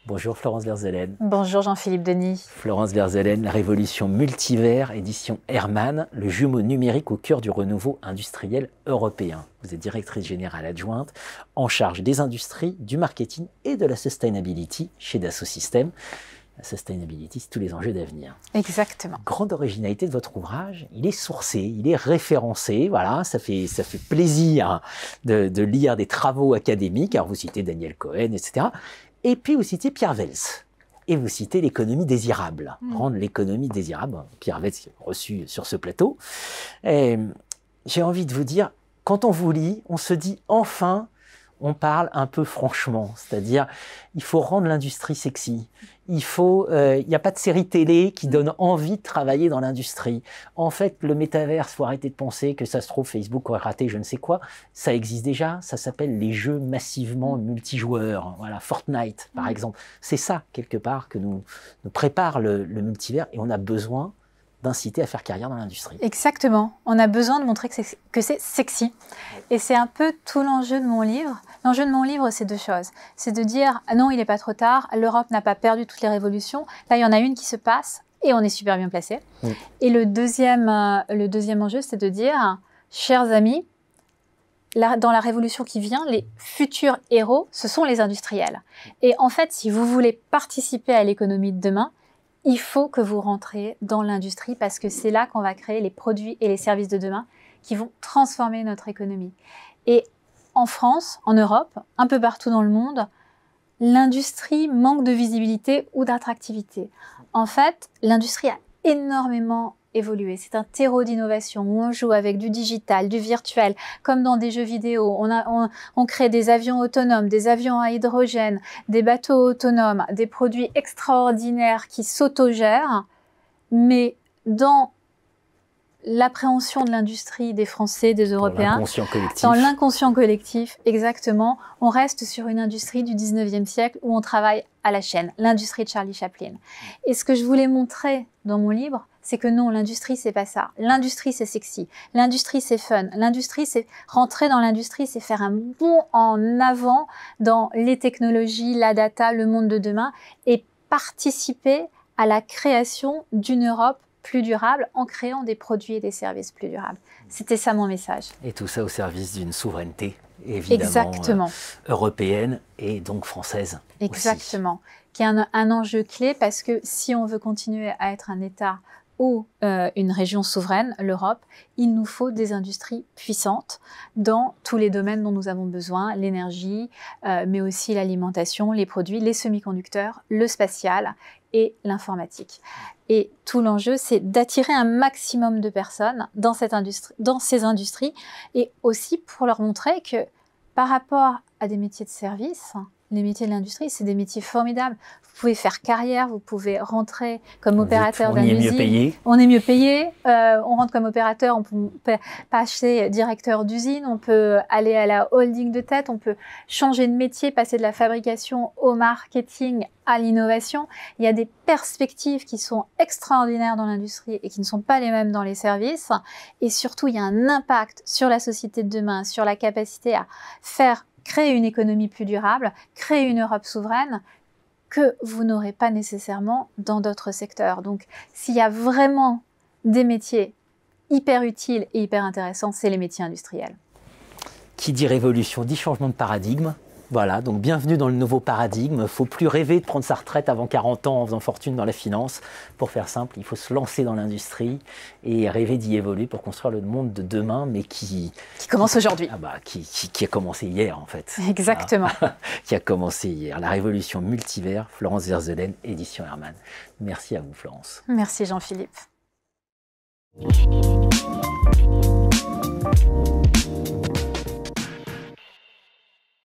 Bonjour Florence Verzelen. Bonjour Jean-Philippe Denis. Florence Verzelen, la révolution multivers, édition Hermann, le jumeau numérique au cœur du renouveau industriel européen. Vous êtes directrice générale adjointe en charge des industries, du marketing et de la sustainability chez Dassault Systèmes. La sustainability, c'est tous les enjeux d'avenir. Exactement. Grande originalité de votre ouvrage, il est sourcé, il est référencé, voilà, ça fait plaisir de lire des travaux académiques. Alors vous citez Daniel Cohen, etc. Et puis vous citez Pierre Wels. Et vous citez l'économie désirable, rendre l'économie désirable. Pierre Wels reçu sur ce plateau. J'ai envie de vous dire, quand on vous lit, on se dit enfin, on parle un peu franchement. C'est-à-dire, il faut rendre l'industrie sexy. Il n'y a pas de série télé qui donne envie de travailler dans l'industrie. En fait, le métaverse, il faut arrêter de penser que ça se trouve, Facebook aurait raté je ne sais quoi. Ça existe déjà, ça s'appelle les jeux massivement multijoueurs. Voilà, Fortnite, par exemple. C'est ça, quelque part, que nous prépare le multivers et on a besoin d'inciter à faire carrière dans l'industrie. Exactement. On a besoin de montrer que c'est sexy. Et c'est un peu tout l'enjeu de mon livre. L'enjeu de mon livre, c'est deux choses. C'est de dire, non, il n'est pas trop tard, l'Europe n'a pas perdu toutes les révolutions. Là, il y en a une qui se passe et on est super bien placé. Et le deuxième enjeu, c'est de dire, chers amis, dans la révolution qui vient, les futurs héros, ce sont les industriels. Et en fait, si vous voulez participer à l'économie de demain, il faut que vous rentriez dans l'industrie parce que c'est là qu'on va créer les produits et les services de demain qui vont transformer notre économie. Et en France, en Europe, un peu partout dans le monde, l'industrie manque de visibilité ou d'attractivité. En fait, l'industrie a énormément évolué. C'est un terreau d'innovation où on joue avec du digital, du virtuel, comme dans des jeux vidéo. On crée des avions autonomes, des avions à hydrogène, des bateaux autonomes, des produits extraordinaires qui s'autogèrent. Mais dans l'appréhension de l'industrie des Français, des Européens, dans l'inconscient collectif, exactement, on reste sur une industrie du 19e siècle où on travaille à la chaîne, l'industrie de Charlie Chaplin. Et ce que je voulais montrer dans mon livre, c'est que non, l'industrie, c'est pas ça. L'industrie, c'est sexy. L'industrie, c'est fun. L'industrie, c'est rentrer dans l'industrie, c'est faire un bond en avant dans les technologies, la data, le monde de demain et participer à la création d'une Europe plus durable en créant des produits et des services plus durables. C'était ça mon message. Et tout ça au service d'une souveraineté, évidemment, européenne et donc française. Exactement. Aussi. Qui est un enjeu clé parce que si on veut continuer à être un État ou une région souveraine, l'Europe, il nous faut des industries puissantes dans tous les domaines dont nous avons besoin, l'énergie, mais aussi l'alimentation, les produits, les semi-conducteurs, le spatial et l'informatique. Et tout l'enjeu, c'est d'attirer un maximum de personnes dans ces industries et aussi pour leur montrer que par rapport à des métiers de service, les métiers de l'industrie, c'est des métiers formidables. Vous pouvez faire carrière, vous pouvez rentrer comme opérateur d'une usine. On est mieux payé. On est mieux payé. On rentre comme opérateur, on peut passer directeur d'usine, on peut aller à la holding de tête, on peut changer de métier, passer de la fabrication au marketing, à l'innovation. Il y a des perspectives qui sont extraordinaires dans l'industrie et qui ne sont pas les mêmes dans les services. Et surtout, il y a un impact sur la société de demain, sur la capacité à créer une économie plus durable, créer une Europe souveraine que vous n'aurez pas nécessairement dans d'autres secteurs. Donc, s'il y a vraiment des métiers hyper utiles et hyper intéressants, c'est les métiers industriels. Qui dit révolution, dit changement de paradigme. Voilà, donc bienvenue dans le nouveau paradigme. Il ne faut plus rêver de prendre sa retraite avant 40 ans en faisant fortune dans la finance. Pour faire simple, il faut se lancer dans l'industrie et rêver d'y évoluer pour construire le monde de demain, mais qui commence aujourd'hui. Qui a commencé hier, en fait. Exactement. Qui a commencé hier. La révolution multivers, Florence Verzelen, édition Hermann. Merci à vous, Florence. Merci, Jean-Philippe.